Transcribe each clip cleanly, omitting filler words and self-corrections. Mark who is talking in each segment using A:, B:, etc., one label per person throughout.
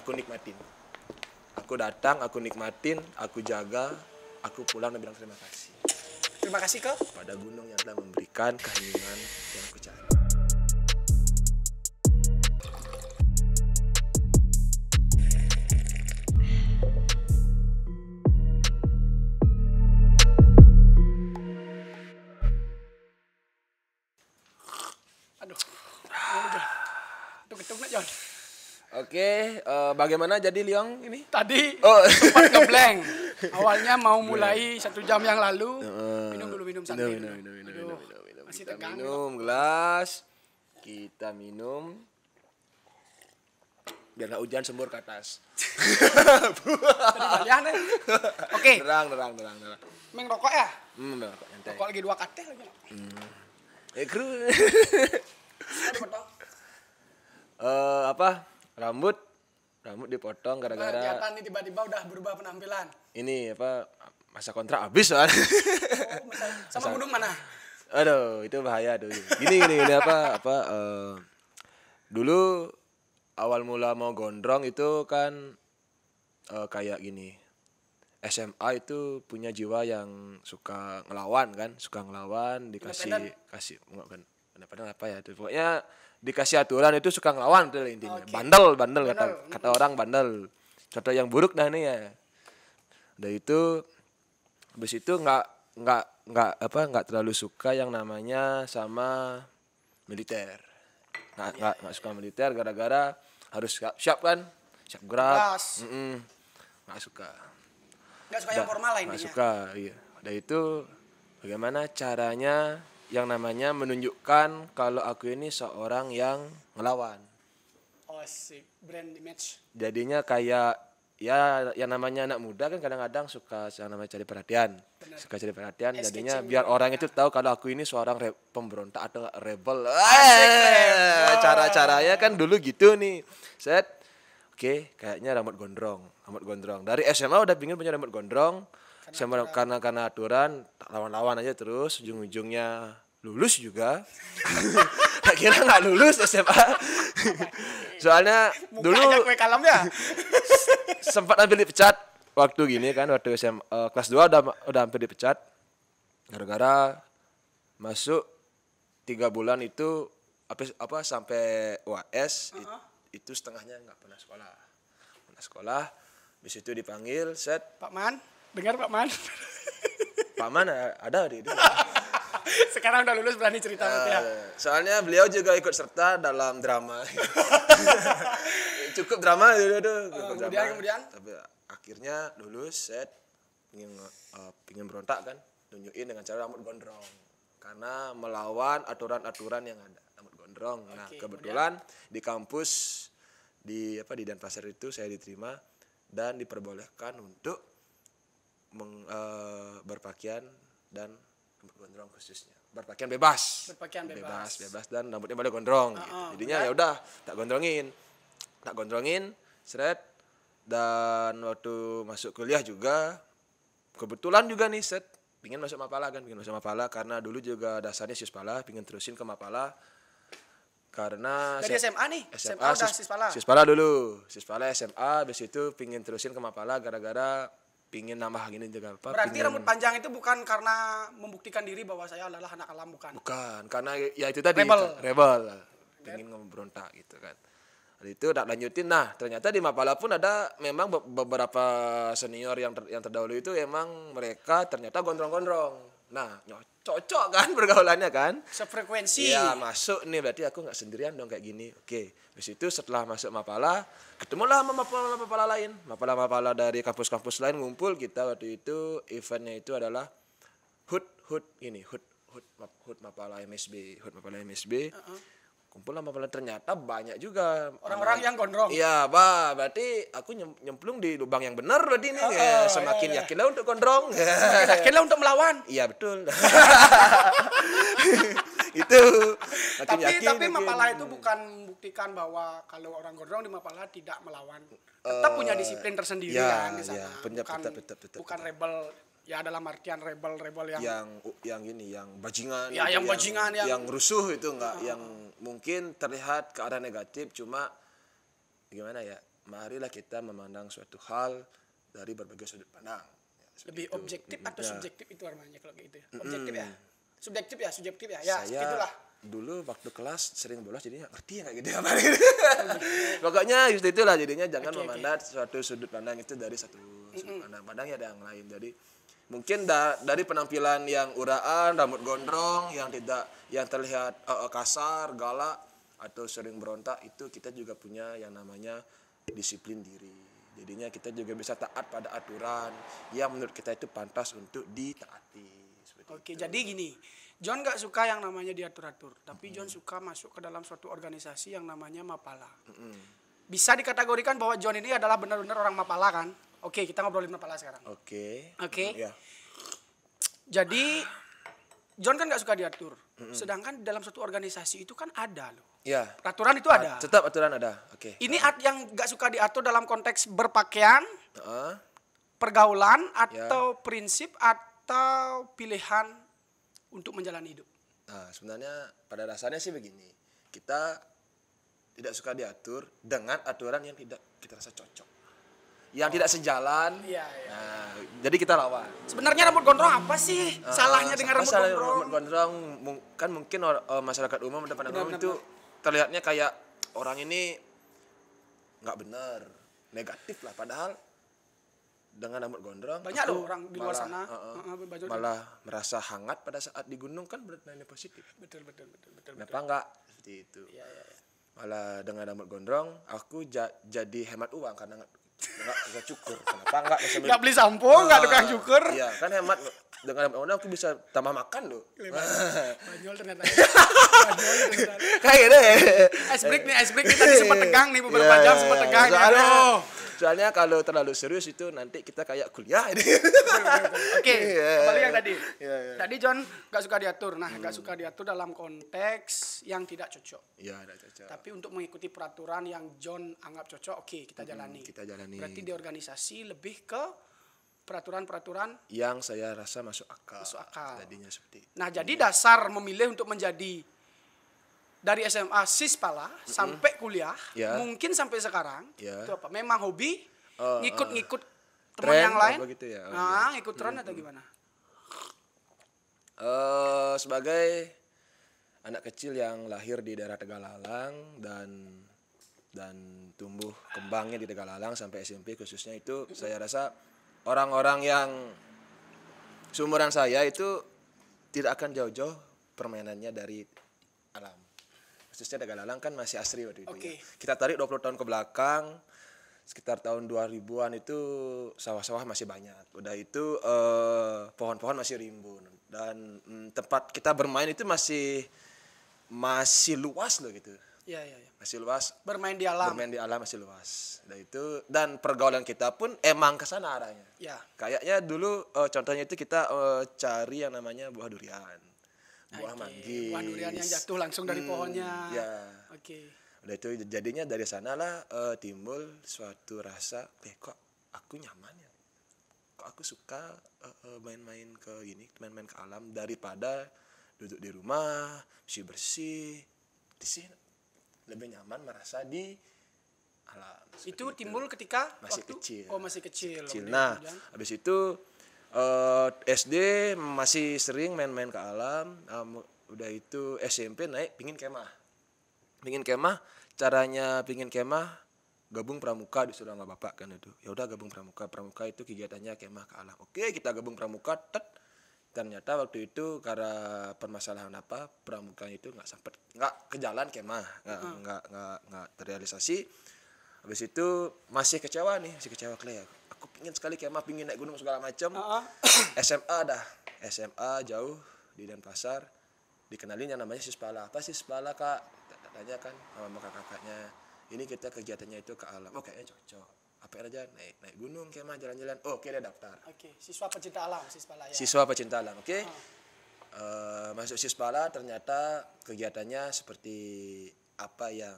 A: Aku nikmatin. Aku datang, aku nikmatin, aku jaga, aku pulang dan bilang terima kasih.
B: Terima kasih ke
A: Pada gunung yang telah memberikan keheningan yang aku cari.
B: aduh. Ini John. Tuk-tuk nak John.
A: Oke, bagaimana jadi Liong ini?
B: Tadi
A: Oh.
B: sempat ngeblank. Awalnya mau mulai 1 jam yang lalu. Minum dulu, minum santai dulu. Aduh, masih
A: Kita
B: tegang.
A: minum gelas. Kita minum. Biar nggak hujan sembur ke atas.
B: Tadi balian eh. Oke,
A: Terang.
B: meng rokok ya?
A: Udah, kok nyantai.
B: Rokok lagi 2 katel lagi.
A: Kru.
B: Tadi potong.
A: Apa? Rambut dipotong gara-gara
B: Kelihatan nih tiba-tiba udah berubah penampilan.
A: ini apa masa kontrak habis soalnya.
B: Oh, sama gunung mana?
A: Aduh, itu bahaya tuh. Gini apa dulu awal mula mau gondrong itu kan kayak gini. SMA itu punya jiwa yang suka ngelawan kan, dikasih bukan independen apa ya itu. Pokoknya dikasih aturan itu suka ngelawan tuh intinya.
B: Oke.
A: Bandel kata orang bandel. Contoh yang buruk dah nih ya. Udah itu habis itu nggak terlalu suka yang namanya sama militer. Nggak suka militer gara-gara harus siap kan, siap gerak.
B: Gas.
A: Nggak suka.
B: Nggak suka yang formal lah
A: Nggak
B: intinya.
A: suka, iya. Udah itu bagaimana caranya yang namanya menunjukkan kalau aku ini seorang yang ngelawan.
B: Oh, asik. Brand image.
A: Jadinya kayak ya yang namanya anak muda kan kadang-kadang suka yang namanya cari perhatian.
B: Bener.
A: Suka cari perhatian jadinya
B: Sketching
A: biar
B: gitu.
A: orang itu tahu kalau aku ini seorang pemberontak atau rebel.
B: rebel.
A: Cara-caranya kan dulu gitu nih. Set. Oke, kayaknya rambut gondrong. Dari SMA udah pingin punya rambut gondrong. Karena aturan lawan-lawan aja terus ujung-ujungnya lulus juga. Tak kira nggak lulus SMA. Soalnya dulu
B: Mukanya kue kalem ya?
A: sempat hampir dipecat waktu gini kan waktu SMA kelas 2 udah hampir dipecat gara-gara masuk 3 bulan itu apa sampai UAS itu setengahnya nggak pernah sekolah. Habis itu dipanggil set
B: Pak Man, dengar Pak Man.
A: Pak Man ada di itu.
B: Sekarang udah lulus berani cerita berarti ya.
A: Soalnya beliau juga ikut serta dalam drama. Cukup drama
B: Kemudian?
A: Tapi akhirnya lulus set pingin berontak kan, tunjukin dengan cara rambut gondrong. Karena melawan aturan-aturan yang ada rambut gondrong. Nah,
B: Oke,
A: kebetulan di kampus di Denpasar itu saya diterima dan diperbolehkan untuk berpakaian dan rambut gondrong khususnya. Berpakaian bebas.
B: Berpakaian bebas.
A: Bebas dan rambutnya boleh gondrong gitu. Jadinya ya udah tak gondrongin, seret. Dan waktu masuk kuliah juga kebetulan juga nih set pingin masuk Mapala karena dulu juga dasarnya Sispala, pingin terusin ke Mapala. Karena
B: Dari SMA nih? SMA udah Sispala?
A: Sispala SMA, habis itu pingin terusin ke Mapala gara-gara pingin nambah gini juga apa.
B: Berarti rambut panjang itu bukan karena membuktikan diri bahwa saya adalah anak alam, bukan?
A: Bukan, karena ya itu tadi
B: Rebel.
A: Pingin memberontak gitu kan. Habis itu tak lanjutin, nah ternyata di Mapala pun ada memang beberapa senior yang terdahulu itu emang mereka ternyata gondrong-gondrong. Nah, cocok kan pergaulannya kan?
B: Sefrekuensi.
A: Iya, masuk nih berarti aku nggak sendirian dong kayak gini. Oke, habis itu setelah masuk Mapala, ketemulah sama Mapala lain. Mapala dari kampus-kampus lain ngumpul, kita waktu itu eventnya itu adalah HUT Mapala MSB. Kumpul sama Mapala ternyata banyak juga
B: Orang-orang yang gondrong.
A: Iya, berarti aku nyemplung di lubang yang benar berarti ini. Semakin yakinlah untuk gondrong.
B: Semakin yakinlah untuk melawan.
A: Iya, betul. Itu
B: Tapi Mapala itu bukan membuktikan bahwa kalau orang gondrong di Mapala tidak melawan. Tetap punya disiplin tersendiri kan di sana. Bukan rebel. Ya dalam artian rebel
A: yang gini, yang bajingan.
B: Ya, yang bajingan
A: yang rusuh itu enggak, yang mungkin terlihat ke arah negatif, cuma gimana ya? marilah kita memandang suatu hal dari berbagai sudut pandang. Ya,
B: lebih
A: itu.
B: Objektif atau subjektif itu namanya kalau gitu ya? Objektif ya? Subjektif ya? Ya,
A: Saya
B: segitulah.
A: dulu waktu kelas sering bolos jadinya ngerti ya kayak gitu apa gitu. Pokoknya just itulah jadinya jangan memandang suatu sudut pandang itu dari satu sudut pandang. Padang ya ada yang lain. Jadi mungkin dari penampilan yang uraan, rambut gondrong yang terlihat kasar, galak atau sering berontak, itu kita juga punya yang namanya disiplin diri. Jadinya kita juga bisa taat pada aturan yang menurut kita itu pantas untuk ditaati.
B: Oke, jadi gini, John gak suka yang namanya diatur-atur, tapi John suka masuk ke dalam suatu organisasi yang namanya Mapala. Bisa dikategorikan bahwa John ini adalah benar-benar orang Mapala kan? Oke, kita ngobrolin Mapala sekarang. Oke.
A: Ya.
B: Jadi John kan gak suka diatur, sedangkan dalam suatu organisasi itu kan ada loh.
A: Ya.
B: Peraturan itu ada.
A: Tetap aturan ada. Oke.
B: Ini yang gak suka diatur dalam konteks berpakaian, pergaulan, atau prinsip, atau pilihan untuk menjalani hidup.
A: Nah, sebenarnya pada dasarnya sih begini. Kita tidak suka diatur dengan aturan yang tidak kita rasa cocok. Yang tidak sejalan.
B: Iya.
A: Nah, jadi kita lawan.
B: Sebenarnya rambut gondrong apa sih? Salahnya dengan rambut gondrong?
A: Rambut gondrong kan mungkin masyarakat umum dan pandang umum itu terlihatnya kayak orang ini nggak benar, negatif lah, padahal dengan rambut gondrong
B: banyak loh orang di luar sana
A: malah merasa hangat pada saat di gunung, kan berarti positif.
B: Betul.
A: Kenapa enggak seperti itu? Ya. Malah dengan rambut gondrong aku jadi hemat uang karena enggak bisa cukur. Kenapa enggak
B: beli sampo, enggak tukang cukur?
A: Iya, kan hemat. Dengan rambut gondrong aku bisa tambah makan loh.
B: Banyol ternyata.
A: Kayak gitu ya.
B: Ice break kita sempat tegang nih beberapa jam, sempat tegang.
A: Soalnya kalau terlalu serius itu nanti kita kayak kuliah ini.
B: Oke, kembali yang tadi. Tadi John gak suka diatur. Nah, gak suka diatur dalam konteks yang tidak cocok.
A: Iya, tidak cocok.
B: Tapi untuk mengikuti peraturan yang John anggap cocok, oke, kita jalani. Berarti di organisasi lebih ke peraturan-peraturan
A: yang saya rasa masuk akal.
B: Tadinya seperti itu. Nah, jadi dasar memilih untuk menjadi dari SMA Sispala sampai kuliah, mungkin sampai sekarang, itu apa? Memang hobi, ngikut-ngikut teman yang lain?
A: Gitu ya?
B: Ngikut tren atau gimana?
A: Sebagai anak kecil yang lahir di daerah Tegalalang dan tumbuh kembangnya di Tegalalang sampai SMP khususnya, itu saya rasa orang-orang yang seumuran saya itu tidak akan jauh-jauh permainannya dari alam. Khususnya Tegalalang kan masih asri waktu itu. Ya. Kita tarik 20 tahun ke belakang, sekitar tahun 2000-an itu sawah-sawah masih banyak. Udah itu pohon-pohon masih rimbun. Dan tempat kita bermain itu masih luas loh gitu.
B: Iya.
A: Masih luas.
B: Bermain di alam
A: masih luas. Dan pergaulan kita pun emang ke sana arahnya.
B: Ya.
A: Kayaknya dulu contohnya itu kita cari yang namanya buah durian. Buah manggis.
B: Buah durian yang jatuh langsung dari pohonnya.
A: Ya. Udah itu jadinya dari sanalah timbul suatu rasa, kok aku nyaman ya. Kok aku suka main-main ke alam daripada duduk di rumah, bersih. Di sini lebih nyaman merasa di alam.
B: Itu timbul ketika
A: masih kecil.
B: Masih kecil.
A: Nah, habis itu SD masih sering main-main ke alam. Udah itu SMP naik pingin kemah. Caranya pingin kemah gabung pramuka disuruh sama bapak kan itu. Ya udah gabung pramuka. Pramuka itu kegiatannya kemah ke alam. Oke, kita gabung pramuka. Ternyata waktu itu karena permasalahan apa, pramuka itu nggak ke jalan kemah, nggak terrealisasi. Habis itu masih kecewa Clay. Aku pingin sekali kemah, pingin naik gunung segala macam. SMA jauh di Denpasar, dikenalin yang namanya Sispala. Apa Sispala, Kak? Tanya kan sama kakak-kakaknya. Ini kita kegiatannya itu ke alam. Oh, kayaknya cocok. Apa aja naik gunung, kemah, jalan-jalan. Oke, dia daftar.
B: Siswa pecinta alam Sispala ya.
A: Siswa pecinta alam, oke. Masuk Sispala ternyata kegiatannya seperti apa yang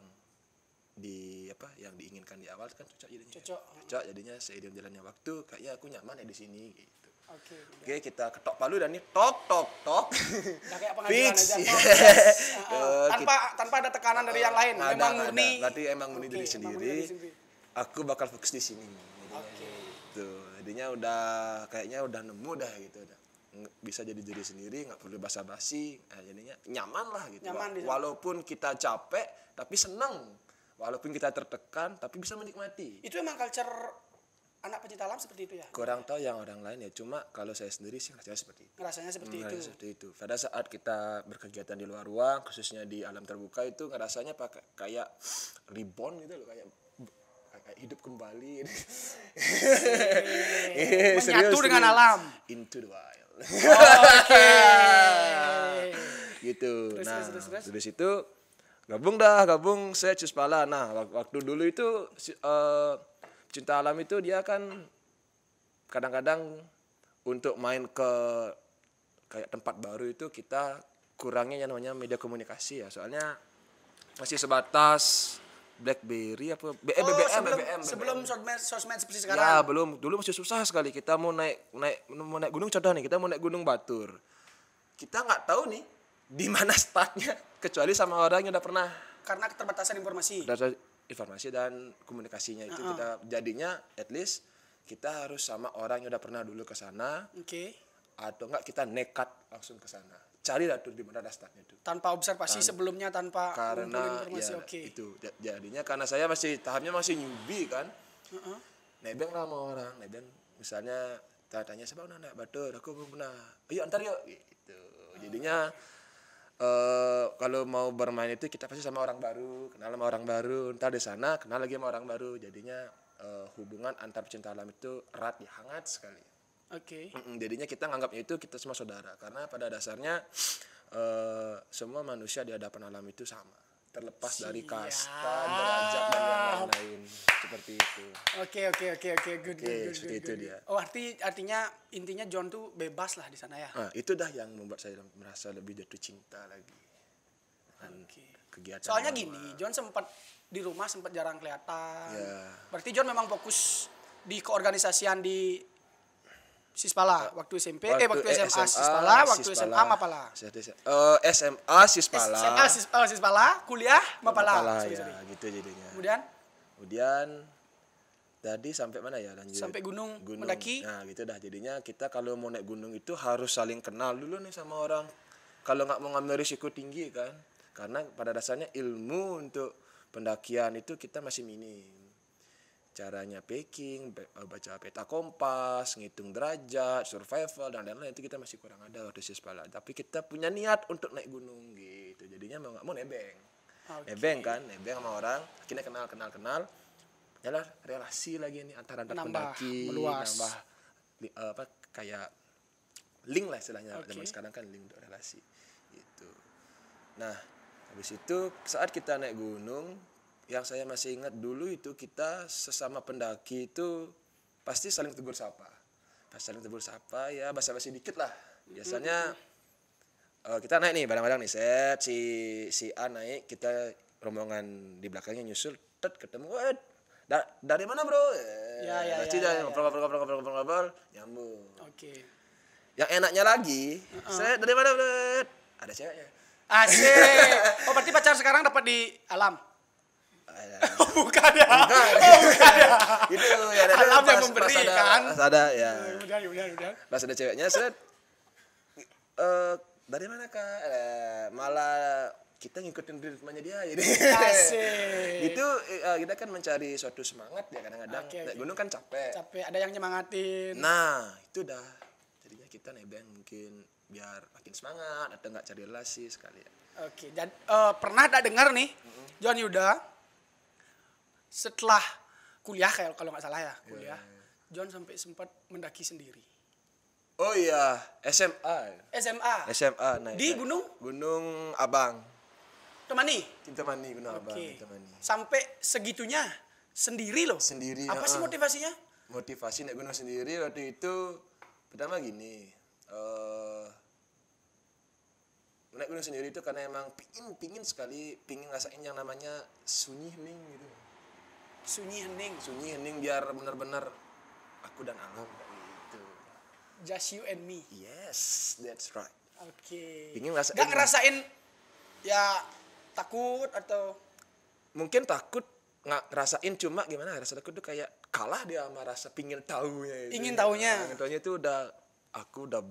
A: diinginkan di awal kan cocok jadinya seiring jalannya waktu kayaknya aku nyaman di sini gitu. Oke, kita ketok palu dan nih tok.
B: Udah kayak pengadilan aja. Tanpa ada tekanan dari yang lain. Memang murni.
A: Berarti emang murni diri sendiri. aku bakal fokus di sini. Jadinya udah kayaknya udah nemu dah gitu, udah bisa jadi diri sendiri, nggak perlu basa-basi, jadinya nyaman lah gitu. Walaupun kita capek tapi seneng, walaupun kita tertekan tapi bisa menikmati.
B: Itu emang culture anak pecinta alam seperti itu ya?
A: Kurang tahu yang orang lain ya, cuma kalau saya sendiri sih rasanya seperti itu.
B: Rasanya seperti
A: itu. Pada saat kita berkegiatan di luar ruang, khususnya di alam terbuka itu rasanya pakai kayak reborn gitu loh, kayak hidup kembali.
B: Menyatu dengan alam.
A: Into the wild.
B: Oke.
A: Gitu.
B: Terus.
A: Dari situ gabung saya Cispala. Nah, waktu dulu itu cinta alam itu dia kan kadang-kadang untuk main ke kayak tempat baru itu kita kurangnya yang namanya media komunikasi ya. Soalnya masih sebatas BlackBerry apa BBM.
B: Sebelum sosmed seperti sekarang.
A: Ya, belum. Dulu masih susah sekali. Kita mau naik gunung, contoh nih, kita mau naik Gunung Batur. Kita nggak tahu nih di mana startnya kecuali sama orang yang udah pernah.
B: Karena keterbatasan informasi.
A: Informasi dan komunikasinya itu kita jadinya at least kita harus sama orang yang udah pernah dulu ke sana.
B: Oke.
A: Atau enggak kita nekat langsung ke sana. Cari lah tuh di mana startnya itu.
B: Tanpa observasi sebelumnya, tanpa
A: karena
B: informasi.
A: Ya, itu jadinya karena saya tahapnya masih newbie kan. Nebeng lah sama orang, nebeng misalnya tanya siapa udah naik Batur, aku belum pernah. Ayo antar yuk gitu. Jadinya kalau mau bermain itu kita pasti sama orang baru, kenal sama orang baru, entar di sana kenal lagi sama orang baru. Jadinya hubungan antar pecinta alam itu erat ya, hangat sekali.
B: Oke.
A: Jadinya kita nganggapnya itu kita semua saudara karena pada dasarnya semua manusia di hadapan alam itu sama, terlepas dari kasta, derajat dan yang lain-lain seperti itu.
B: Oke, good.
A: Itu dia.
B: Oh, artinya intinya John tuh bebas lah di sana ya.
A: Nah, itu dah yang membuat saya merasa lebih jatuh cinta lagi. Kegiatan.
B: Soalnya gini, John sempat di rumah jarang kelihatan.
A: Ya.
B: Berarti John memang fokus di keorganisasian di Sispala waktu SMP, waktu SMA Sispala, waktu SMA Mapala.
A: SMA Sispala.
B: Sispala, kuliah Mapala.
A: Ya, gitu jadinya.
B: Kemudian
A: tadi sampai mana ya lanjut?
B: Sampai gunung mendaki.
A: Nah, gitu dah. Jadinya kita kalau mau naik gunung itu harus saling kenal dulu nih sama orang. Kalau nggak mau ngambil risiko tinggi kan. Karena pada dasarnya ilmu untuk pendakian itu kita masih minim. Caranya packing, baca peta kompas, ngitung derajat, survival dan lain-lain itu kita masih kurang ada waktu Sispala. Tapi kita punya niat untuk naik gunung gitu. Jadinya mau nggak mau nebeng. Nebeng sama orang, akhirnya kenal. Yalah relasi lagi nih antara pendaki, nambah kayak link lah istilahnya. Zaman sekarang kan link untuk relasi gitu. Nah, habis itu saat kita naik gunung, yang saya masih ingat dulu itu kita sesama pendaki itu pasti saling tegur sapa. Pas saling tegur sapa ya basa-basi dikit lah. Biasanya kita naik nih bareng-bareng nih set si A naik, kita rombongan di belakangnya nyusul, ketemu, dari mana bro? Pasti ngobrol nyambung.
B: Oke.
A: Yang enaknya lagi, set dari mana bro? Ada ceweknya.
B: Asik. Oh berarti pacar sekarang dapat di alam? Bukan ya.
A: Itu ya
B: alam yang memberi kan.
A: Ada ya.
B: Kemudian.
A: Pas ada ceweknya set. Dari mana kak? Malah kita ngikutin ritmenya dia jadi.
B: Asik.
A: Itu kita kan mencari suatu semangat ya kadang-kadang. Naik gunung kan capek.
B: Ada yang nyemangatin.
A: Nah itu dah. Jadinya kita nebeng mungkin biar makin semangat atau nggak cari relasi sekali ya.
B: Oke. Dan pernah tak dengar nih John Yuda setelah kuliah kalau nggak salah ya kuliah, John sampai sempat mendaki sendiri.
A: Oh iya, SMA naik
B: di
A: Gunung Abang.
B: Temani
A: Gunung Abang. Temani.
B: Sampai segitunya sendiri loh.
A: Sendiri.
B: Apa sih motivasinya?
A: Motivasi naik gunung sendiri waktu itu pertama gini. Naik gunung sendiri itu karena emang pingin ngerasain yang namanya sunyi hening gitu. Sunyi hening biar benar-benar aku dan alam gitu.
B: Just you and me.
A: Yes, that's right.
B: Oke.
A: Gak
B: ngerasain ya takut atau?
A: Mungkin takut ngerasain, cuma gimana rasa takut tuh kayak kalah dia sama rasa pingin tahunya itu.
B: Ingin tahunya.
A: Ingin tahunya itu aku udah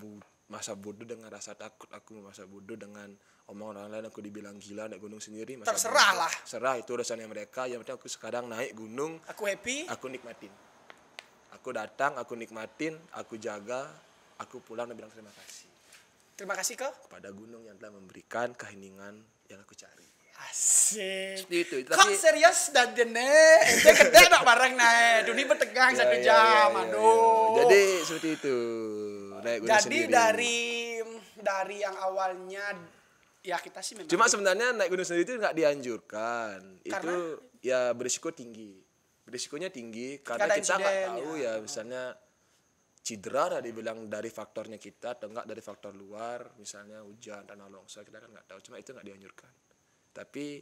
A: masa bodoh dengan rasa takut, aku masa bodoh dengan omongan orang lain, aku dibilang gila naik gunung sendiri.
B: Terserah lah.
A: Serah, itu urusannya mereka. Yang penting aku sekarang naik gunung.
B: Aku happy.
A: Aku nikmatin. Aku datang, aku nikmatin, aku jaga, aku pulang dan bilang terima kasih.
B: Terima kasih
A: kepada gunung yang telah memberikan keheningan yang aku cari.
B: Asik.
A: Seperti itu.
B: Kok serius dan jene? Ente gede nak bareng naik. Dunia bertegang 1 jam. Aduh.
A: Jadi seperti itu. Naik gunung
B: jadi
A: sendiri.
B: dari yang awalnya ya kita sih memang.
A: Cuma sebenarnya naik gunung sendiri itu nggak dianjurkan.
B: Karena?
A: Itu ya berisiko tinggi. Berisikonya tinggi karena
B: Ada
A: kita nggak
B: insiden,
A: tahu ya misalnya cedera ada dibilang dari faktornya kita atau enggak dari faktor luar, misalnya hujan, tanah longsor, kita kan nggak tahu. Cuma itu nggak dianjurkan. Tapi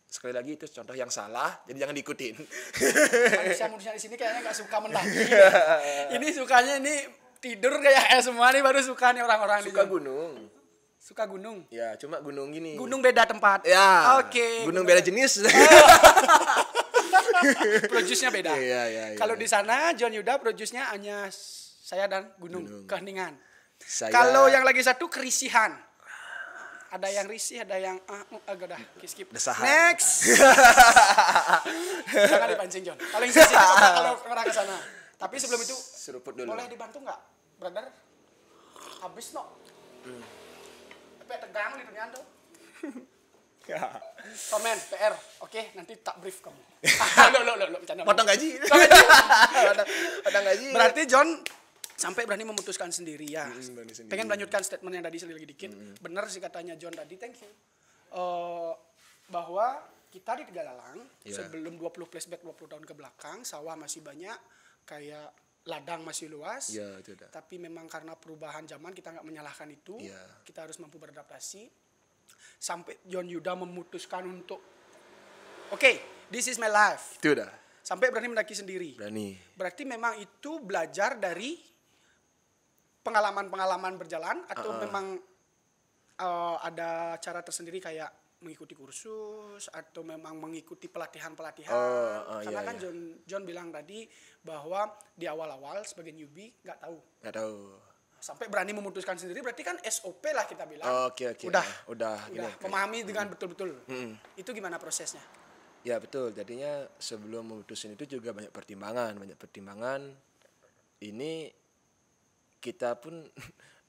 A: sekali lagi itu contoh yang salah, jadi jangan diikutin.
B: Manusia di sini kayaknya nggak suka mendaki. Ini sukanya ini tidur kayak semua nih, baru suka nih orang-orang
A: Suka gunung.
B: Suka gunung.
A: Ya, cuma gunung gini.
B: Gunung beda tempat.
A: Ya.
B: Oke.
A: Gunung beda jenis.
B: Produce-nya beda.
A: Iya.
B: Kalau di sana John Yuda produce-nya hanya saya dan gunung. Keheningan. Kalau yang lagi satu kerisihan. Ada yang risih, ada yang agak dah skip.
A: Desahan.
B: Next. Jangan dipancing John. Paling sisi kalau ngerah ke sana. Tapi sebelum itu
A: seruput dulu.
B: Boleh dibantu nggak, brother? Habis no. Tapi tegang nih dunia tuh. Komen PR, oke, nanti tak brief kamu. Lo, bercanda.
A: Potong gaji. Potong gaji.
B: Berarti John sampai berani memutuskan sendiri ya.
A: Sendiri.
B: Pengen melanjutkan statement yang tadi lagi dikit. Benar sih katanya John tadi, thank you. Bahwa kita di Tegalalang sebelum 20 flashback 20 tahun ke belakang, sawah masih banyak, kayak ladang masih luas.
A: Ya, itu dah.
B: Tapi memang karena perubahan zaman kita nggak menyalahkan itu.
A: Ya.
B: Kita harus mampu beradaptasi. Sampai John Yuda memutuskan untuk this is my life.
A: Itu dah.
B: Sampai berani mendaki sendiri.
A: Berani.
B: Berarti memang itu belajar dari pengalaman-pengalaman berjalan atau memang ada cara tersendiri kayak mengikuti kursus atau memang mengikuti pelatihan-pelatihan. Karena kan John bilang tadi bahwa di awal-awal sebagai newbie nggak tahu. Sampai berani memutuskan sendiri berarti kan SOP lah kita bilang.
A: Oke. Udah
B: Memahami dengan betul-betul. Itu gimana prosesnya?
A: Ya betul. Jadinya sebelum memutuskan itu juga banyak pertimbangan. Ini kita pun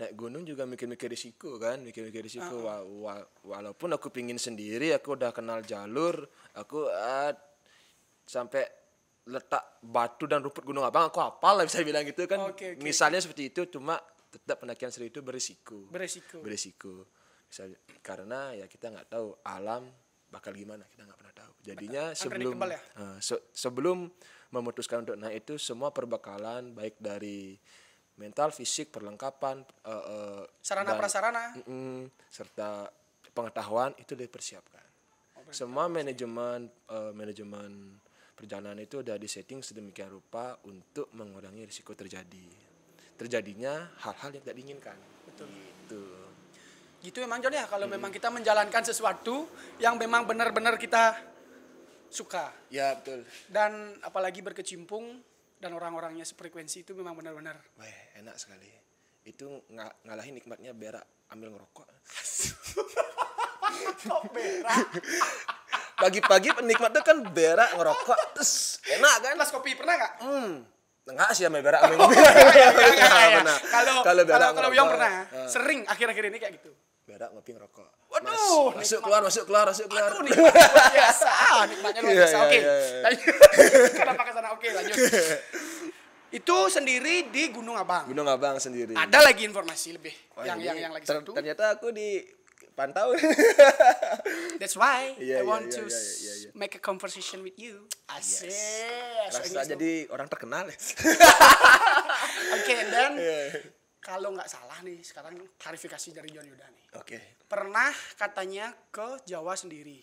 A: naik gunung juga mikir-mikir risiko kan, walaupun aku pingin sendiri, aku udah kenal jalur, aku sampai letak batu dan rumput Gunung Abang aku hafal lah, bisa bilang gitu kan. Misalnya seperti itu, cuma tetap pendakian sendiri itu berisiko. Misalnya, karena ya kita nggak tahu alam bakal gimana, kita nggak pernah tahu. Jadinya sebelum memutuskan untuk naik itu semua perbekalan baik dari mental, fisik, perlengkapan,
B: sarana prasarana,
A: serta pengetahuan itu dipersiapkan. Semua manajemen perjalanan itu udah disetting sedemikian rupa untuk mengurangi risiko terjadinya hal-hal yang tidak diinginkan.
B: Betul.
A: Gitu
B: memang John ya, kalau memang kita menjalankan sesuatu yang memang benar-benar kita suka.
A: Ya betul.
B: Dan apalagi berkecimpung dan orang-orangnya sefrekuensi itu memang benar-benar.
A: Wah, enak sekali. Itu ngalahin nikmatnya berak ambil ngerokok.
B: Kok berak?
A: Pagi-pagi penikmat itu kan berak ngerokok, terus enak kan?
B: Kelas kopi pernah nggak?
A: Enggak sih ambil berak ambil ngopi.
B: Kalau yang pernah, sering akhir-akhir ini kayak gitu.
A: Berak ngopi ngerokok.
B: Waduh,
A: masuk keluar.
B: Aduh, nikmatnya luar biasa. Oke. Kenapa ke sana? Oke, lanjut. Itu sendiri di Gunung Abang.
A: Gunung Abang sendiri.
B: Ada lagi informasi lebih yang lagi satu.
A: Ternyata aku dipantau.
B: That's why I want to make a conversation with you. Asik.
A: Rasa jadi orang terkenal.
B: Oke, dan kalau nggak salah nih, sekarang klarifikasi dari John Yuda nih. Pernah katanya ke Jawa sendiri.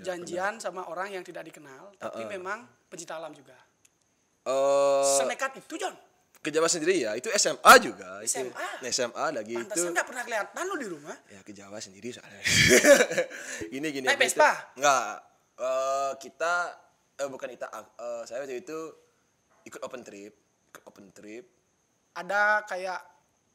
B: Janjian sama orang yang tidak dikenal, tapi memang pencinta alam juga. Senekat itu, John?
A: Ke Jawa sendiri ya, itu SMA juga. SMA lagi itu.
B: Pantesan nggak pernah kelihatan lo di rumah.
A: Ya ke Jawa sendiri soalnya. Gini.
B: Naik Vespa?
A: Enggak. Kita bukan kita, saya waktu itu ikut open trip.
B: Ada kayak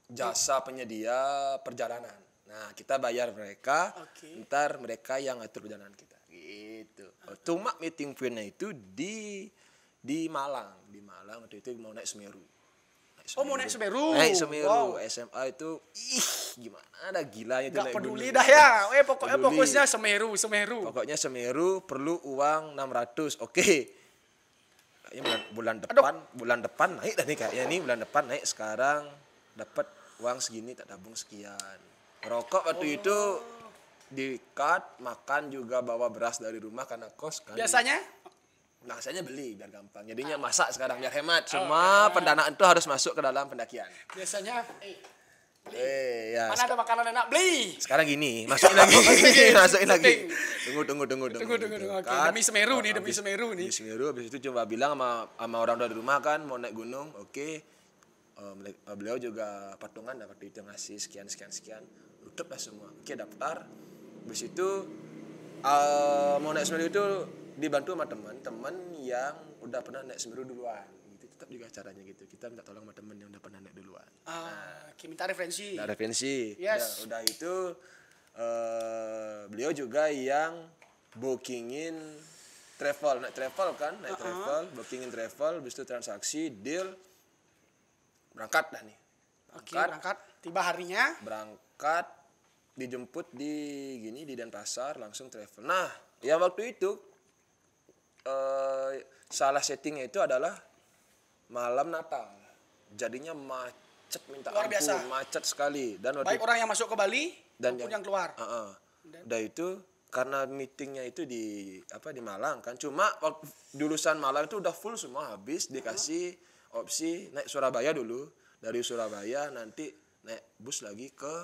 A: jasa penyedia perjalanan. Nah, kita bayar mereka, ntar mereka yang atur perjalanan kita. Gitu. Cuma meeting point-nya itu di Malang. Di Malang waktu itu mau naik Semeru.
B: Mau naik Semeru.
A: Naik Semeru.
B: Wow.
A: SMA itu gimana ada gilanya itu
B: Gak
A: naik
B: peduli
A: gunung.
B: dah ya. Pokoknya Semeru.
A: Pokoknya Semeru perlu uang 600. Oke. Kayaknya bulan depan naik dah nih kayaknya nih bulan depan naik. Sekarang dapat uang segini tak tabung sekian. Rokok waktu itu di-cut, makan juga bawa beras dari rumah karena kos kan. Biasanya beli biar gampang. Jadinya masak sekarang biar hemat. Semua pendanaan itu harus masuk ke dalam pendakian.
B: Biasanya
A: ya.
B: mana ada makanan enak beli.
A: Sekarang gini, masukin lagi. Tunggu.
B: Oke, demi Semeru nih.
A: Demi Semeru habis itu coba bilang sama orang dari rumah kan mau naik gunung. Oke. Beliau juga patungan dapat itu ngasih sekian. Tutup lah semua. Oke, daftar. Habis itu mau naik Semeru itu dibantu sama teman yang udah pernah naik Semeru duluan. Gitu tetap juga caranya gitu. Kita minta tolong sama teman yang udah pernah naik duluan.
B: Minta referensi.
A: Ya,
B: Yes.
A: udah itu beliau juga yang bookingin travel, naik travel, bookingin travel, habis itu transaksi, deal, berangkat dah nih.
B: Berangkat. Tiba harinya.
A: Berangkat, dijemput di Denpasar, langsung travel. Nah, ya waktu itu salah settingnya itu adalah malam Natal. Jadinya macet minta
B: luar biasa.
A: Macet sekali. Dan
B: baik orang yang masuk ke Bali
A: dan
B: maupun yang keluar.
A: Udah itu karena meetingnya itu di Malang kan. Cuma jurusan Malang itu udah full semua habis, dikasih opsi naik Surabaya dulu. Dari Surabaya nanti naik bus lagi ke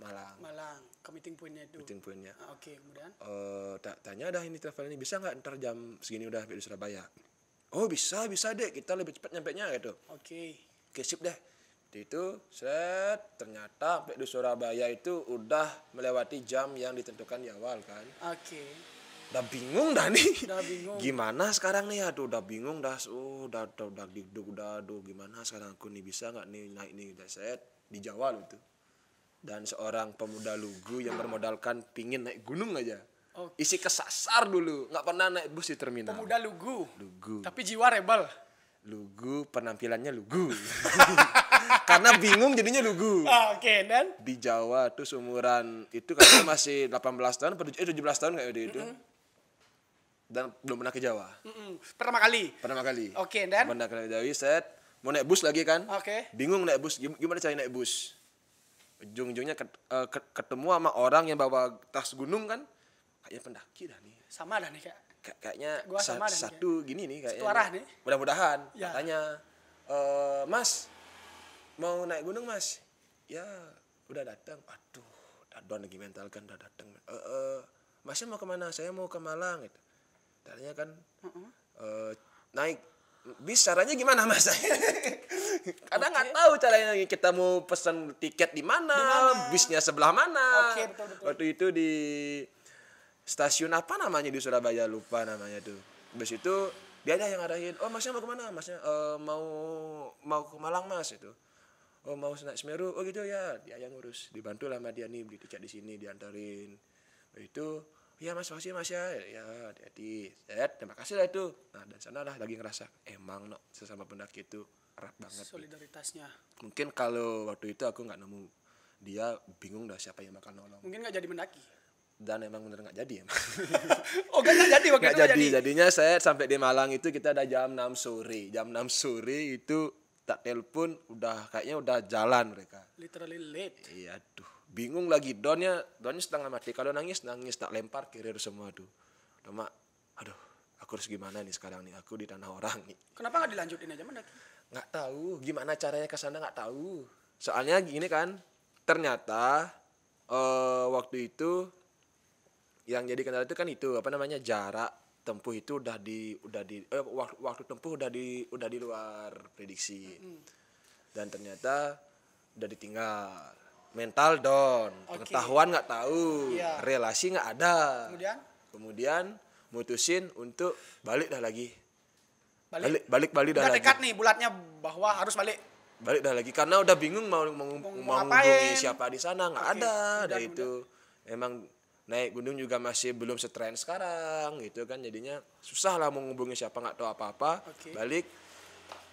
A: Malang.
B: Ke meeting point-nya itu.
A: Kemudian.
B: Kemudian.
A: Tanya dah ini travel ini bisa nggak ntar jam segini udah di Surabaya. Oh bisa deh, kita lebih cepat nyampenya gitu. Oke, sip deh. Itu ternyata sampai di Surabaya itu udah melewati jam yang ditentukan di awal kan. Udah bingung dah nih. Gimana sekarang nih? Udah bingung dah. Gimana sekarang aku nih bisa nggak nih naik nih di Jawa loh itu. Dan seorang pemuda lugu yang bermodalkan pingin naik gunung aja. Isi kesasar dulu, nggak pernah naik bus di terminal.
B: Pemuda lugu. Tapi jiwa rebel.
A: Lugu, penampilannya lugu. Karena bingung jadinya lugu.
B: Dan
A: di Jawa tuh seumuran itu katanya masih 18 tahun, 17 tahun kayak itu. Dan belum pernah ke Jawa.
B: Pertama kali. Dan
A: pernah ke Jawa, mau naik bus lagi kan. Bingung naik bus, gimana cara naik bus. Ujung-ujungnya ketemu sama orang yang bawa tas gunung kan. Kayaknya pendaki dah nih.
B: Sama dah nih
A: kayaknya satu gini nih kayaknya.
B: Satu arah nih.
A: Mudah-mudahan. Katanya, Mas, mau naik gunung Mas? Ya, udah datang. Aduh, dadon lagi mental kan udah datang. Masnya mau kemana? Saya mau ke Malang. Gitu. Tadinya kan naik bis, caranya gimana Mas? Kadang nggak tahu caranya, kita mau pesan tiket di mana, bisnya sebelah mana.
B: Betul.
A: Waktu itu di stasiun apa namanya di Surabaya, lupa namanya tuh. Habis itu dia ada yang ngarahin, oh Masnya mau kemana? Masnya mau ke Malang Mas itu. Oh mau naik Semeru, oh gitu ya, dia yang ngurus. Dibantu lah sama dia nih, beli tiket di sini, diantarin. Itu ya Mas, makasih Mas ya hati-hati. Terima kasih lah itu. Nah dan sana lah lagi ngerasa emang sesama pendaki itu erat banget.
B: Solidaritasnya.
A: Mungkin kalau waktu itu aku nggak nemu dia, bingung dah siapa yang bakal nolong.
B: Mungkin nggak jadi mendaki.
A: Dan emang bener nggak jadi emang.
B: Nggak jadi waktu itu nggak jadi.
A: Jadinya saya sampai di Malang itu kita ada jam 6 sore. Jam 6 sore itu tak telepon kayaknya udah jalan mereka.
B: Literally late.
A: Iya tuh. Bingung lagi, donnya setengah mati. Kalau nangis tak lempar kirir semua tuh. Cuma aduh, aku harus gimana nih sekarang nih, aku di tanah orang nih.
B: Kenapa nggak dilanjutin aja mendaki?
A: Nggak tahu gimana caranya ke sana, nggak tahu. Soalnya gini kan, ternyata waktu itu yang jadi kendala itu kan jarak tempuh itu waktu tempuh udah di luar prediksi. Dan ternyata udah ditinggal. Mental down, pengetahuan nggak tahu, relasi nggak ada. Kemudian mutusin untuk balik dah lagi.
B: Balik
A: Balik dah lagi.
B: Udah tekad nih bulatnya bahwa harus balik.
A: Balik dah lagi karena udah bingung mau menghubungi siapa di sana, nggak ada. Udah itu emang naik gunung juga masih belum setren sekarang gitu kan, jadinya susah lah mau menghubungi siapa, nggak tahu apa-apa. Balik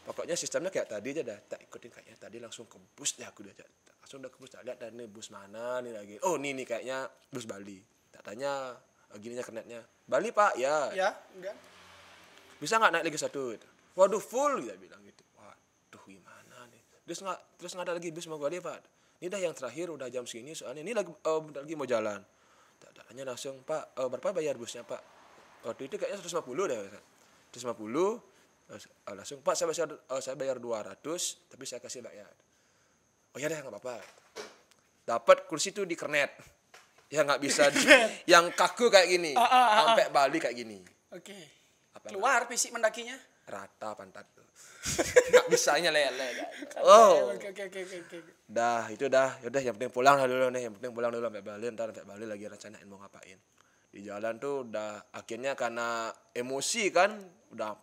A: pokoknya sistemnya kayak tadi aja dah, tak ikutin kayaknya tadi langsung ke bus dah, aku langsung udah ke bus, tak lihat dan nih bus mana nih lagi, oh nih kayaknya bus Bali, tak tanya gininya kernetnya Bali pak, ya
B: enggak
A: bisa nggak naik lagi satu gitu. Waduh full dia bilang gitu, waduh gimana nih, terus nggak ada lagi bus mau Bali pak, ini dah yang terakhir udah jam segini soalnya ini lagi bentar lagi mau jalan. Tanya langsung, Pak, berapa bayar busnya, Pak? Waktu itu kayaknya 150 deh. 150, langsung, Pak, saya bayar 200, tapi saya kasih bayar. Oh ya deh, nggak apa-apa. Dapat kursi itu di kernet. Ya nggak bisa, yang kaku kayak gini. Sampai Bali kayak gini.
B: Oke. Keluar fisik mendakinya?
A: Rata pantat tuh. Nggak bisanya lele.
B: Oke.
A: Yaudah yang penting pulang dulu sampai Bali, ntar sampai Bali lagi rencanain mau ngapain. Di jalan tuh udah akhirnya karena emosi kan, udah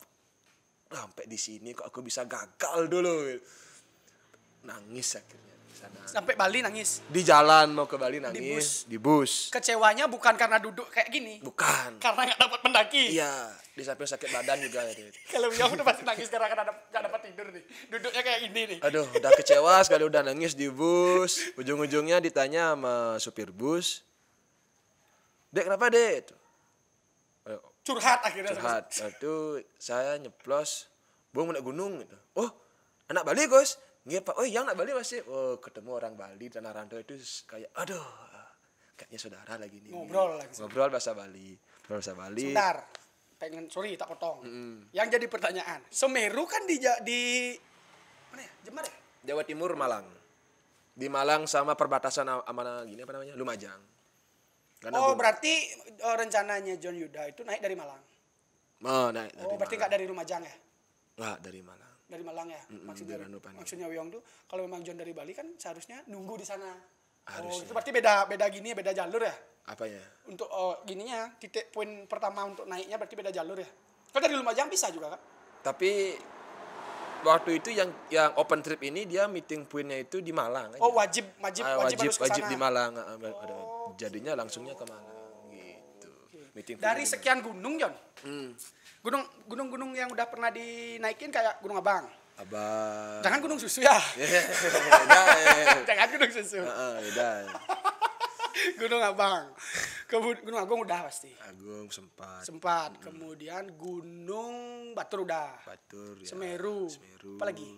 A: sampai di sini kok aku bisa gagal dulu. Nangis akhirnya di sana.
B: Sampai Bali nangis.
A: Di jalan mau ke Bali nangis, di bus.
B: Kecewanya bukan karena duduk kayak gini.
A: Bukan.
B: Karena nggak dapat mendaki.
A: Iya, di samping sakit badan juga.
B: Kalau Yong udah pasti nangis karena nggak dapat tidur nih. Duduknya kayak gini nih.
A: Aduh, udah kecewa sekali, udah nangis di bus. Ujung-ujungnya ditanya sama supir bus, Dek kenapa Dek?
B: Curhat akhirnya.
A: Curhat. Itu saya nyeplos, mau naik gunung gitu. Oh, anak Bali Gus? Nggih Pak. Oh yang anak Bali masih. Oh ketemu orang Bali dan rantau itu kayak aduh, kayaknya saudara lagi nih. Ngobrol bahasa Bali.
B: Sebentar. Sorry tak potong. Yang jadi pertanyaan, Semeru kan di mana ya? Jember ya?
A: Jawa Timur, Malang. Di Malang sama perbatasan mana gini apa namanya? Lumajang.
B: Berarti rencananya John Yuda itu naik dari Malang.
A: Naik dari
B: berarti nggak dari Lumajang ya?
A: Nggak, dari Malang.
B: Dari Malang ya? Maksudnya Wyong tuh kalau memang John dari Bali kan seharusnya nunggu di sana. Itu berarti beda jalur ya?
A: Apanya?
B: Untuk gininya titik poin pertama untuk naiknya berarti beda jalur ya? Kan dari Lumajang bisa juga kan?
A: Tapi waktu itu yang open trip ini dia meeting pointnya itu di Malang.
B: Wajib harus ke sana.
A: Di Malang. Jadinya langsungnya ke Malang gitu. Meeting
B: dari sekian gunung John. Gunung-gunung yang udah pernah dinaikin kayak Gunung Abang. Jangan Gunung Susu ya. Jangan Gunung Susu. Gunung Abang. Gunung Agung udah pasti.
A: Agung sempat.
B: Kemudian Gunung Batur udah.
A: Ya.
B: Semeru. Apa lagi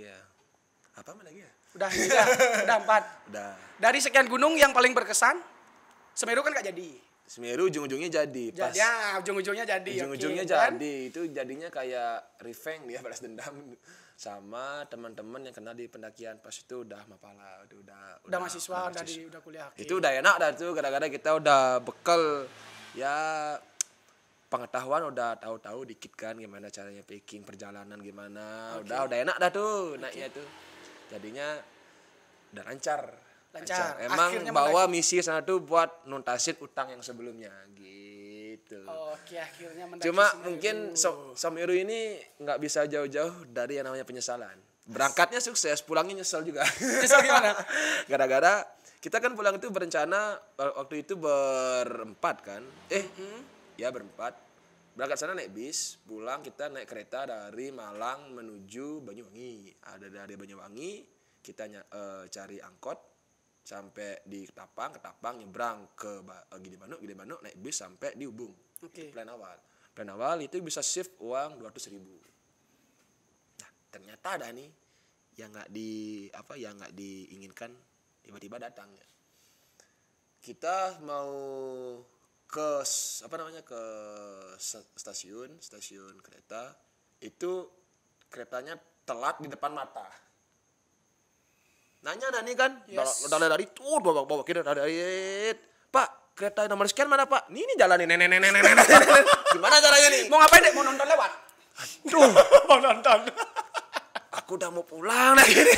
B: ya? Udah 4.
A: Udah.
B: Dari sekian gunung yang paling berkesan, Semeru kan gak jadi.
A: Semeru ujung-ujungnya jadi.
B: Ujung-ujungnya jadi.
A: Ujung-ujungnya jadi. Itu jadinya kayak revenge dia balas dendam sama teman-teman yang kenal di pendakian pas itu udah mapala, udah
B: mahasiswa, udah kuliah.
A: Itu udah enak dah tuh, kadang-kadang kita udah bekal ya pengetahuan, udah tahu-tahu dikit kan gimana caranya packing perjalanan gimana. Udah enak dah tuh naiknya tuh. Jadinya udah lancar. Emang akhirnya bawa misi sana tuh buat nuntasin utang yang sebelumnya gitu.
B: Akhirnya
A: cuma mungkin Semeru ini nggak bisa jauh-jauh dari yang namanya penyesalan. Berangkatnya sukses, pulangnya nyesel juga.
B: Nyesel gimana?
A: Gara-gara kita kan pulang itu berencana waktu itu berempat kan. Ya berempat. Berangkat sana naik bis, pulang kita naik kereta dari Malang menuju Banyuwangi. Ada dari Banyuwangi kita cari angkot sampai di Ketapang nyebrang ke Gede Banu naik bis sampai di Ubung. Plan awal itu bisa shift uang 200.000. Nah ternyata ada nih yang nggak diinginkan tiba-tiba datang ya. Kita mau ke stasiun kereta, itu keretanya telat di depan mata. Nanya nih kan, dari tuh bawa kita dari Pak, kereta nomor sekian mana Pak? Ini jalan nih, gimana caranya nih?
B: Mau ngapain Dek? Mau nonton lewat?
A: Aduh,
B: mau nonton.
A: Aku udah mau pulang lagi nih.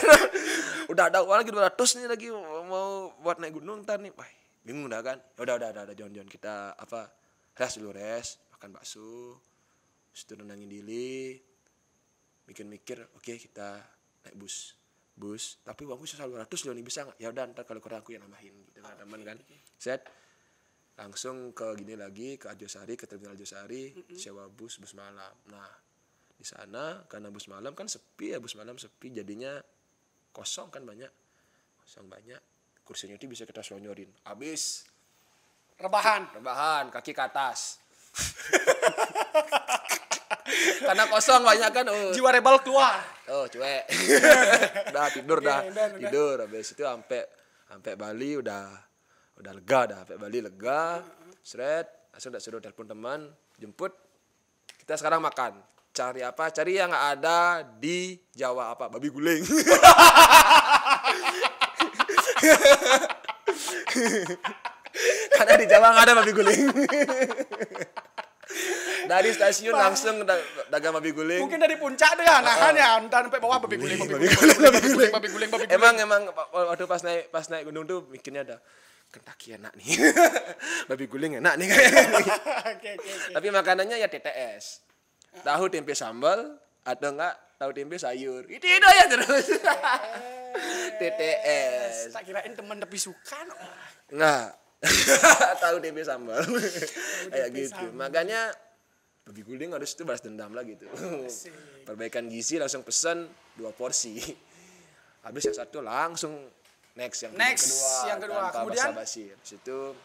A: Udah ada uang lagi 200 nih lagi mau buat naik gunung ntar nih. Wah, bingung dah kan. Udah John kita res, makan bakso, setelah nenangin diri, mikir-mikir, oke, kita naik bus, tapi uangku sisa 200 loh nih, bisa nggak? Ya udah, ntar kalau kurang aku yang nambahin gitu kan, teman kan. Set, langsung ke gini lagi, ke Arjosari, ke terminal Arjosari, sewa bus malam. Nah, di sana karena bus malam kan sepi ya, jadinya kosong banyak, kursinya itu bisa kita selonjorin, habis rebahan kaki ke atas. Karena kosong banyak kan,
B: jiwa rebel keluar.
A: Cuek. Udah tidur habis itu sampai Bali udah lega dah, sampai Bali lega. Seret, langsung suruh telepon teman jemput. Kita sekarang makan. Cari apa? Cari yang ada di Jawa apa? Babi guling. Karena di Jawa nggak ada babi guling. Dari stasiun langsung dagang babi guling.
B: Mungkin dari puncak deh nahan ya, entar sampai bawah babi guling.
A: Emang waktu pas naik gunung tuh mikirnya ada Kentucky enak nih. Babi guling enak nih kayaknya. Okay. Tapi makanannya ya TTS. Tahu tempe sambal atau enggak tahu tempe sayur. Itu ya terus. TTS.
B: Tak kirain teman tapi suka.
A: Enggak. Tahu tempe sambal. Kayak gitu. Makanya babi guling harus itu balas dendam lah gitu. Perbaikan gizi langsung pesan 2 porsi. Habis yang satu langsung next yang kedua.
B: Kemudian
A: basa-basi. Habis itu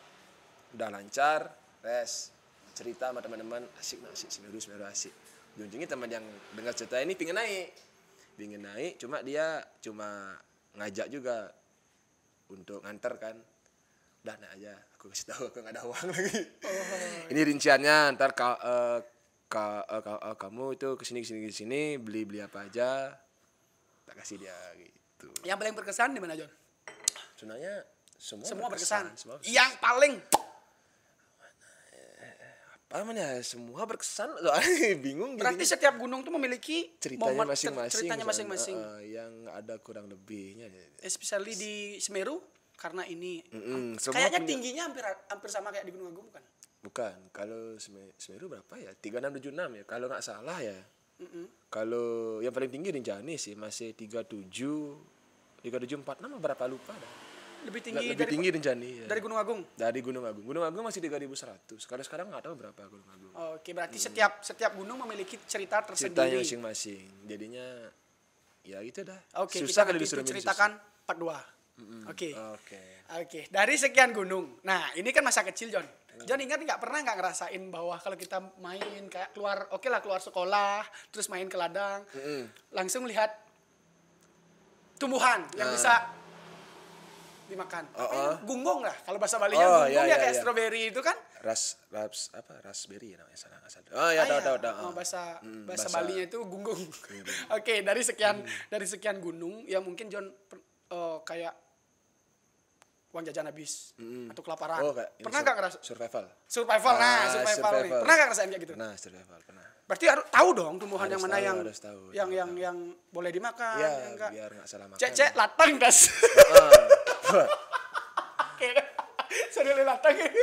A: udah lancar, res. Cerita sama teman-teman, asik Semeru asik. Ujung-ujungnya teman yang dengar cerita ini pingin naik, cuma dia ngajak juga untuk nganter kan. Udah naik aja, aku kasih tahu aku nggak ada uang lagi. Ini rinciannya, ntar kamu itu kesini beli apa aja, tak kasih dia gitu.
B: Yang paling berkesan di mana, John?
A: Sebenarnya
B: semua berkesan. Yang paling
A: apa namanya, semua berkesan. Bingung.
B: Berarti setiap gunung tuh memiliki
A: ceritanya
B: masing-masing.
A: Yang ada kurang lebihnya.
B: Especially di Semeru karena ini kayaknya tingginya hampir sama kayak di Gunung Agung kan?
A: Bukan. Kalau Semeru berapa ya? 3676 ya. Kalau nggak salah ya. Kalau yang paling tinggi Rinjani sih masih 3746 berapa lupa dah.
B: Lebih tinggi
A: Rinjani ya.
B: Dari Gunung Agung.
A: Dari Gunung Agung. Gunung Agung masih 3100. Sekarang nggak tahu berapa Gunung Agung.
B: Oke, berarti setiap gunung memiliki cerita tersendiri.
A: Ceritanya masing-masing. Jadinya ya gitu dah.
B: Oke,
A: susah
B: kita
A: kalau disuruh
B: ceritakan part 2. Oke. Dari sekian gunung. Nah, ini kan masa kecil, John. John ingat pernah nggak ngerasain bahwa kalau kita main kayak keluar sekolah, terus main ke ladang, langsung lihat tumbuhan yang bisa dimakan. Gunggong lah kalau bahasa Balinya. Gunggong ya kayak stroberi itu kan.
A: Raspberry namanya sana asal. Tahu.
B: Bahasa Balinya itu gunggong. Oke, dari sekian gunung yang mungkin John kayak uang jajan habis atau kelaparan. Pernah enggak ngerasa
A: survival?
B: Survival nih. Pernah enggak ngerasain kayak gitu?
A: Pernah pernah.
B: Berarti harus tahu dong tumbuhan yang mana yang boleh dimakan,
A: yang enggak. Biar enggak salah makan.
B: Cek latang das. Sorry latang ini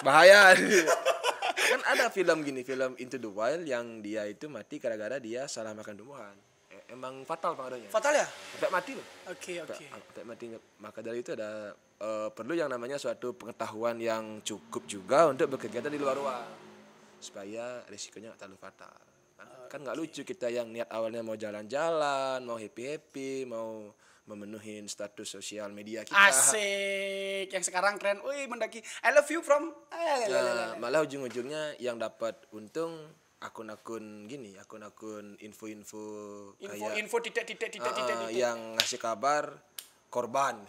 A: bahaya. Kan ada film Into the Wild yang dia itu mati gara-gara dia salah makan tumbuhan. Emang fatal pengaruhnya.
B: Fatal ya?
A: Sampai mati loh.
B: Oke.
A: Sampai mati. Maka dari itu ada perlu yang namanya suatu pengetahuan yang cukup juga untuk berkegiatan di luar ruang supaya risikonya tak terlalu fatal. Kan nggak lucu kita yang niat awalnya mau jalan-jalan, mau happy, mau memenuhi status sosial media kita.
B: Asik. Yang sekarang keren. Wih, mendaki I love you from.
A: Malah ujung-ujungnya yang dapat untung akun-akun info-info
B: titik
A: yang ngasih kabar korban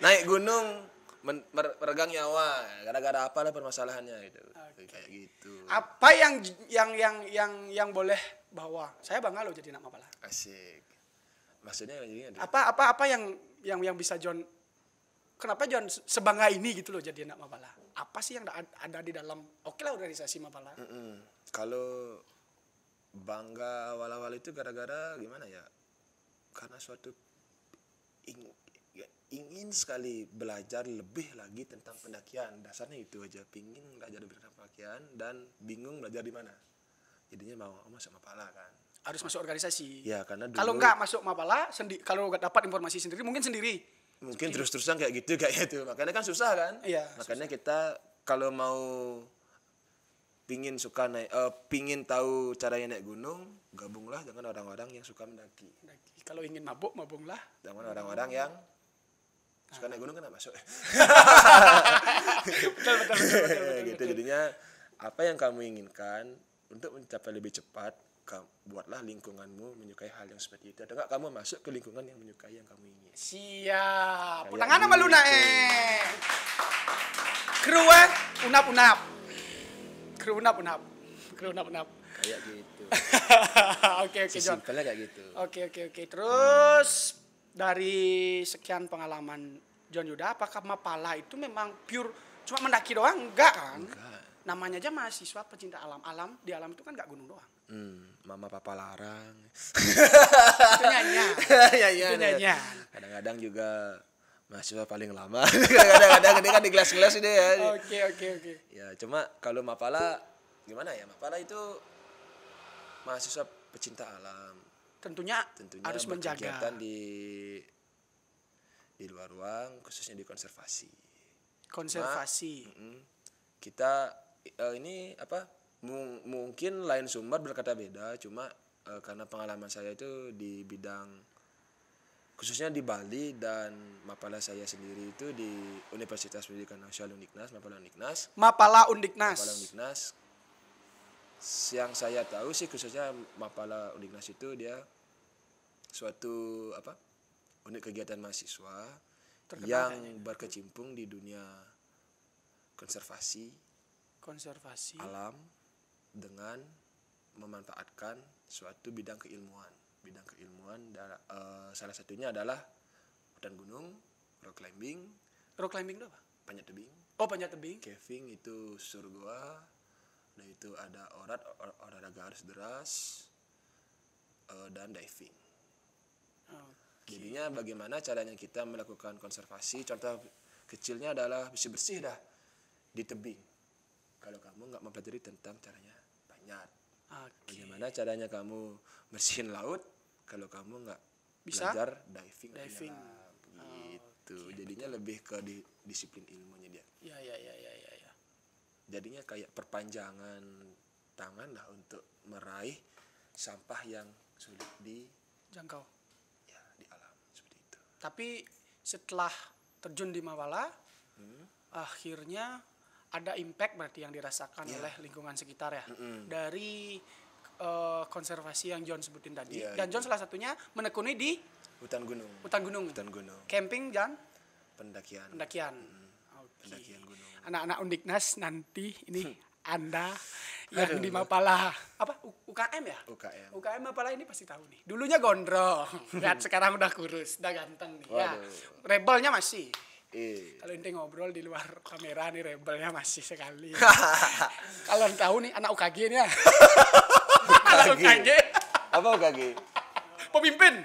A: naik gunung meregang nyawa gara-gara apalah permasalahannya gitu. Kayak gitu.
B: Apa yang boleh bawa? Saya bangga loh jadi anak Mapala.
A: Asik. Maksudnya jadi
B: apa yang bisa John, kenapa John sebangga ini gitu loh jadi anak Mapala? Apa sih yang ada di dalam organisasi Mapala?
A: Kalau bangga awal-awal itu gara-gara gimana ya? Karena suatu ingin sekali belajar lebih lagi tentang pendakian. Dasarnya itu aja, pingin belajar lebih tentang pendakian dan bingung belajar di mana. Jadinya mau masuk Mapala kan.
B: Harus masuk organisasi.
A: Ya, karena dulu,
B: kalau nggak masuk Mapala, kalau nggak dapat informasi sendiri, mungkin sendiri.
A: Mungkin terus-terusan kayak gitu kayak itu. Makanya kan susah kan?
B: Iya.
A: Makanya susah. Kita kalau mau pingin tahu caranya naik gunung, gabunglah dengan orang-orang yang suka mendaki.
B: Kalau ingin mabuk, mabunglah
A: dengan orang-orang yang suka naik gunung kan masuk.
B: betul.
A: Gitu. Jadinya apa yang kamu inginkan untuk mencapai lebih cepat, buatlah lingkunganmu menyukai hal yang seperti itu. Atau enggak kamu masuk ke lingkungan yang menyukai yang kamu ingin.
B: Siap. Tangan sama Luna Kru unap-unap. Kru unap-unap.
A: Kayak gitu.
B: Oke, John.
A: Simpelnya kayak gitu.
B: Oke. Terus dari sekian pengalaman John Yuda, apakah Mapala itu memang pure cuma mendaki doang? Enggak kan?
A: Enggak.
B: Namanya aja mahasiswa pecinta alam. Di alam itu kan enggak gunung doang.
A: Mama papa larang.
B: Itu nyanyian.
A: Itu
B: nyanyian.
A: Kadang-kadang juga mahasiswa paling lama. Kadang-kadang ini kan di kelas-kelas ini ya.
B: Oke.
A: Ya, cuma kalau Mapala gimana ya? Mapala itu mahasiswa pecinta alam. Tentunya
B: harus menjaga
A: kegiatan di luar ruang, khususnya di konservasi. Kita ini mungkin lain sumber berkata beda, cuma karena pengalaman saya itu di bidang khususnya di Bali dan Mapala saya sendiri itu di Universitas Pendidikan Nasional Undiknas, Mapala Undiknas. Yang saya tahu sih khususnya Mapala Undiknas itu dia suatu unit kegiatan mahasiswa yang berkecimpung di dunia konservasi alam dengan memanfaatkan suatu bidang keilmuan. Salah satunya adalah hutan gunung, rock climbing
B: itu apa?
A: Panjat tebing.
B: Panjat tebing.
A: Caving itu surgoa. Nah itu ada olahraga arus deras dan diving. Jadinya bagaimana caranya kita melakukan konservasi? Contoh kecilnya adalah bersih dah di tebing. Kalau kamu nggak mempelajari tentang caranya panjat, bagaimana caranya kamu bersihin laut? Kalau kamu nggak belajar diving. Gitu. Jadinya lebih ke disiplin ilmunya dia.
B: Ya.
A: Jadinya kayak perpanjangan tangan lah untuk meraih sampah yang sulit
B: dijangkau.
A: Ya, di alam seperti itu.
B: Tapi setelah terjun di Mapala, akhirnya ada impact berarti yang dirasakan oleh lingkungan sekitar ya. Dari konservasi yang John sebutin tadi. Dan John salah satunya menekuni di
A: hutan gunung.
B: Camping dan
A: pendakian.
B: Pendakian
A: gunung.
B: Anak-anak Undiknas nanti ini Anda yang di Mapala UKM ya? UKM Mapala ini pasti tahu nih. Dulunya gondrong, lihat sekarang udah kurus, udah ganteng nih. Ya. Rebelnya masih. Kalau ente ngobrol di luar kamera nih rebelnya masih sekali. Kalau tahu nih anak UKG nih ya. Anak UKG.
A: Apa UKG?
B: Pemimpin.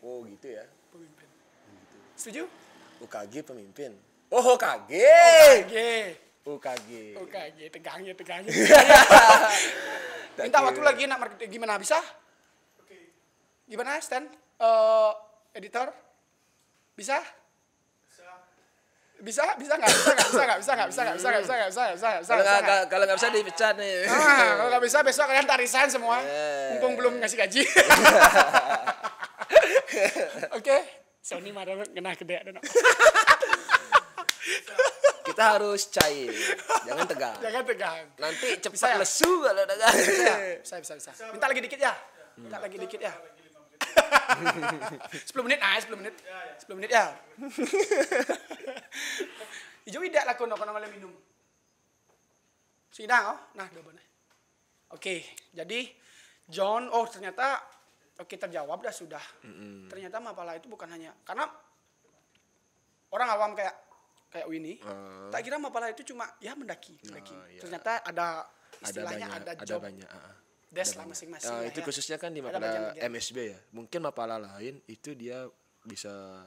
A: Oh gitu ya.
B: Pemimpin. Setuju?
A: UKG pemimpin. Oh UKG. Tegangnya.
B: Minta waktu lagi nak marketing gimana bisa? Gimana Stan? Editor? Bisa? Bisa nggak bisa.
A: Kalau nggak bisa dipecat nih.
B: Kalau nggak bisa besok kalian tarisan semua. Mumpung belum ngasih gaji. Oke. Sony marah kena gede dong.
A: Kita harus cair, jangan tegang. Nanti cepat lesu kalau tegang.
B: Bisa. Minta lagi dikit ya. 10 menit. 10 menit ya. Ijo tidak lah kono malam minum. Sidang nah dua benar. Oke, jadi John ternyata terjawab dah sudah. Ternyata Mapala itu bukan hanya karena orang awam kayak Winnie, tak kira Mapala itu cuma mendaki. Iya. Ternyata ada istilahnya ada job.
A: Banyak.
B: Des lah masing-masing.
A: Itu khususnya kan di Mapala MSB ya. Mungkin Mapala lain itu dia bisa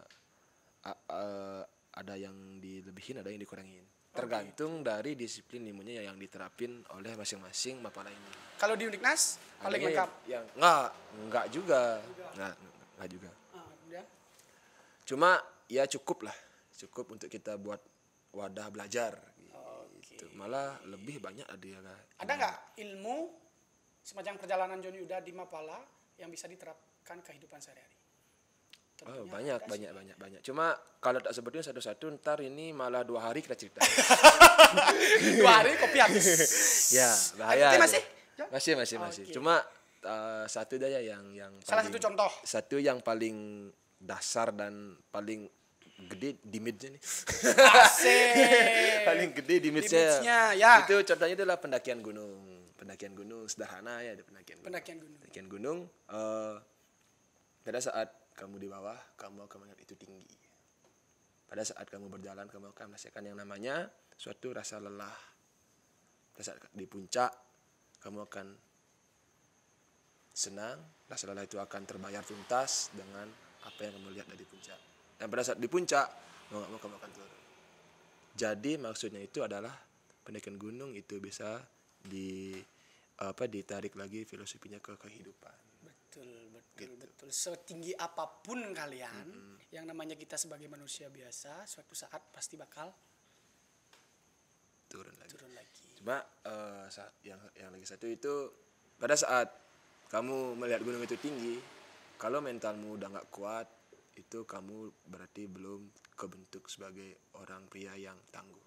A: ada yang dilebihin, ada yang dikurangin. Tergantung dari disiplin ilmunya yang diterapin oleh masing-masing mapala ini.
B: Kalau di Uniknas paling lengkap?
A: Yang enggak juga. Enggak juga.
B: Ya.
A: Cuma ya cukup untuk kita buat wadah belajar gitu. Malah lebih banyak ada
B: nggak ilmu semacam perjalanan Joni Yuda di Mapala yang bisa diterapkan kehidupan sehari-hari?
A: Oh, banyak. Cuma kalau tak sebutin satu-satu, ntar ini malah 2 hari kita cerita.
B: 2 hari kopi habis.
A: Ya, bahaya.
B: Masih?
A: Masih. Okay. Cuma satu aja yang
B: salah satu contoh.
A: Satu yang paling dasar dan paling gede dimitsnya nih.
B: Asik.
A: Paling gede dimitsnya.
B: Ya.
A: Itu contohnya adalah pendakian gunung sederhana ya, pendakian gunung. Pada saat kamu di bawah, kamu akan melihat itu tinggi. Pada saat kamu berjalan, kamu akan merasakan yang namanya suatu rasa lelah. Pada saat di puncak, kamu akan senang. Rasa lelah itu akan terbayar tuntas dengan apa yang kamu lihat dari puncak. Dan pada saat di puncak, mau gak mau kamu akan turun. Jadi maksudnya itu adalah pendakian gunung itu bisa ditarik lagi filosofinya ke kehidupan.
B: Betul. Setinggi apapun kalian, yang namanya kita sebagai manusia biasa, suatu saat pasti bakal
A: turun lagi. Cuma yang lagi satu itu pada saat kamu melihat gunung itu tinggi, kalau mentalmu udah nggak kuat, itu kamu berarti belum kebentuk sebagai orang pria yang tangguh.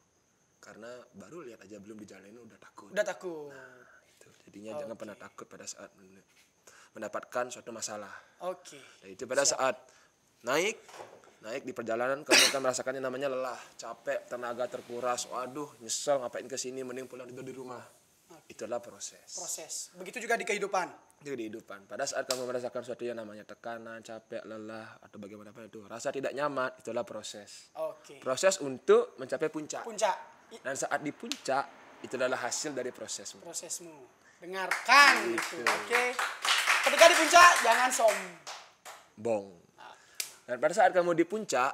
A: Karena baru lihat aja belum dijalanin udah takut.
B: Nah,
A: itu. Jadinya jangan pernah takut pada saat mendapatkan suatu masalah.
B: Oke.
A: Nah, itu pada saat naik di perjalanan kamu akan merasakan yang namanya lelah, capek, tenaga terkuras. Waduh, nyesel ngapain ke sini, mending pulang tidur di rumah. Itulah proses.
B: Begitu juga di kehidupan.
A: Pada saat kamu merasakan suatu yang namanya tekanan, capek, lelah atau bagaimanapun itu, rasa tidak nyaman, itulah proses.
B: Oke.
A: Proses untuk mencapai puncak.
B: Dan
A: saat di puncak, itu adalah hasil dari prosesmu.
B: Dengarkan itu. Oke. Ketika di puncak jangan sombong.
A: Dan pada saat kamu di puncak,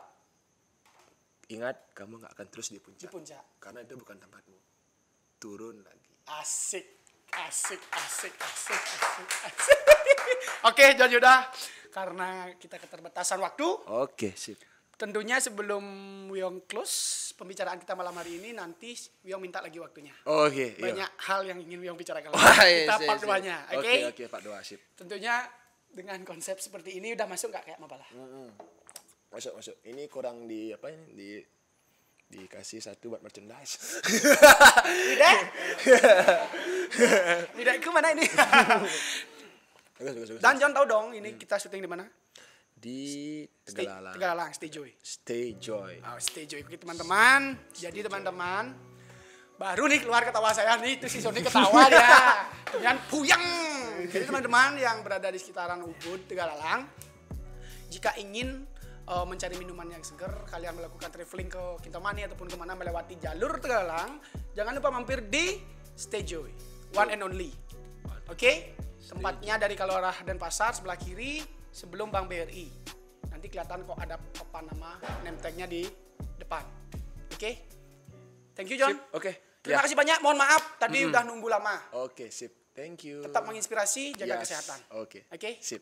A: ingat kamu nggak akan terus di puncak. Karena itu bukan tempatmu. Turun lagi.
B: Asik. Oke, Jon Yuda. Karena kita keterbatasan waktu.
A: Oke, sip.
B: Tentunya sebelum Wyong close pembicaraan kita malam hari ini, nanti Wyong minta lagi waktunya.
A: Oke.
B: Banyak hal yang ingin Wyong bicarakan.
A: Kita
B: part 2-nya.
A: Oke, part 2 sip.
B: Tentunya dengan konsep seperti ini udah masuk nggak kayak Mapala?
A: Masuk. Ini kurang dikasih satu buat merchandise.
B: Tidak mana ini? Dan Jon tahu dong ini kita syuting di mana?
A: Di
B: Tegalalang, Stay Joy.
A: Stay Joy.
B: Oke, teman-teman. Jadi teman-teman, baru nih keluar ketawa saya nih, itu si Sony ketawa dia. Kemudian puyeng. Jadi teman-teman yang berada di sekitaran Ubud, Tegalalang, jika ingin mencari minuman yang segar, kalian melakukan traveling ke Kintamani ataupun kemana melewati jalur Tegalalang, jangan lupa mampir di Stay Joy, one and only. Oke? Tempatnya dari kalau arah Denpasar sebelah kiri sebelum Bank BRI. Nanti kelihatan kok ada name tag-nya di depan. Oke? Thank you, Jon.
A: Oke.
B: Terima kasih banyak. Mohon maaf tadi udah nunggu lama.
A: Oke, sip. Thank you.
B: Tetap menginspirasi, jaga kesehatan.
A: Oke. Sip.